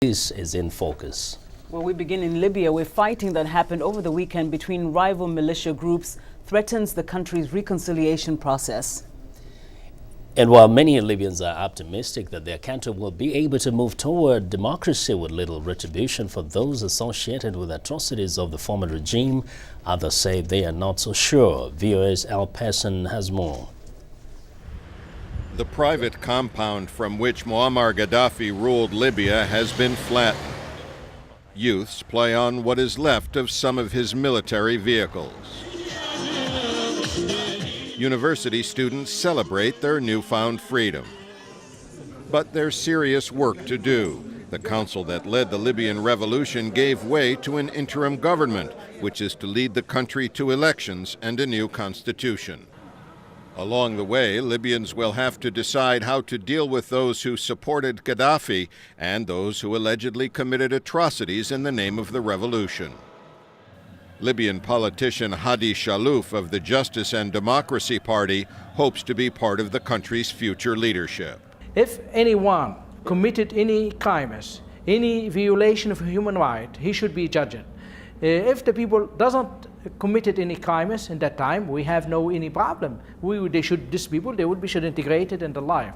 This is in focus. Well, we begin in Libya, where fighting that happened over the weekend between rival militia groups threatens the country's reconciliation process. And while many Libyans are optimistic that their country will be able to move toward democracy with little retribution for those associated with atrocities of the former regime, others say they are not so sure. VOA'S Pessin has more. The private compound from which Muammar Gaddafi ruled Libya has been flattened. Youths play on what is left of some of his military vehicles. University students celebrate their newfound freedom. But there's serious work to do. The council that led the Libyan revolution gave way to an interim government, which is to lead the country to elections and a new constitution. Along the way, Libyans will have to decide how to deal with those who supported Gaddafi and those who allegedly committed atrocities in the name of the revolution. Libyan politician Hadi Chalouf of the Justice and Democracy Party hopes to be part of the country's future leadership. If anyone committed any crimes, any violation of human rights, he should be judged. If the people doesn't committed any crimes in that time, we have any problem. These people should integrated in the life.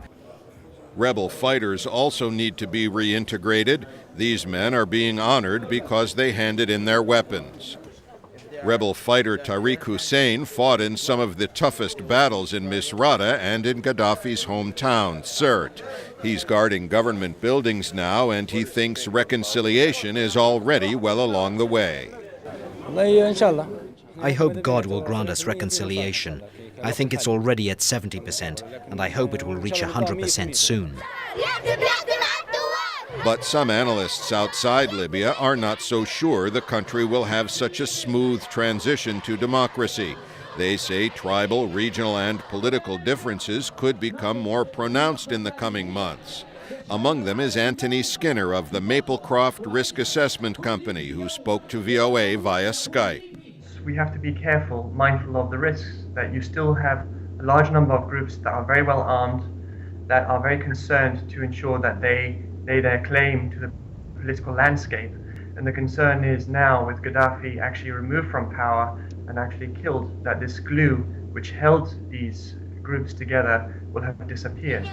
Rebel fighters also need to be reintegrated. These men are being honored because they handed in their weapons. Rebel fighter Tariq Hussein fought in some of the toughest battles in Misrata and in Gaddafi's hometown, Sirte. He's guarding government buildings now, and he thinks reconciliation is already well along the way. I hope God will grant us reconciliation. I think it's already at 70%, and I hope it will reach 100% soon. But some analysts outside Libya are not so sure the country will have such a smooth transition to democracy. They say tribal, regional, and political differences could become more pronounced in the coming months. Among them is Anthony Skinner of the Maplecroft Risk Assessment Company, who spoke to VOA via Skype. We have to be careful, mindful of the risks, that you still have a large number of groups that are very well armed, that are very concerned to ensure that they lay their claim to the political landscape. And the concern is now, with Gaddafi actually removed from power and actually killed, that this glue which held these groups together will have disappeared.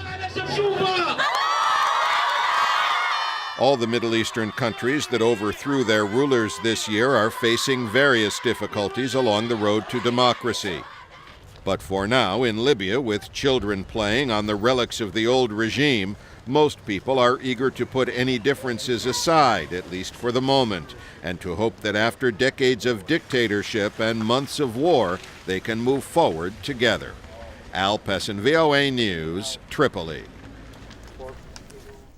All the Middle Eastern countries that overthrew their rulers this year are facing various difficulties along the road to democracy. But for now, in Libya, with children playing on the relics of the old regime, most people are eager to put any differences aside, at least for the moment, and to hope that after decades of dictatorship and months of war, they can move forward together. Pessin, VOA News, Tripoli.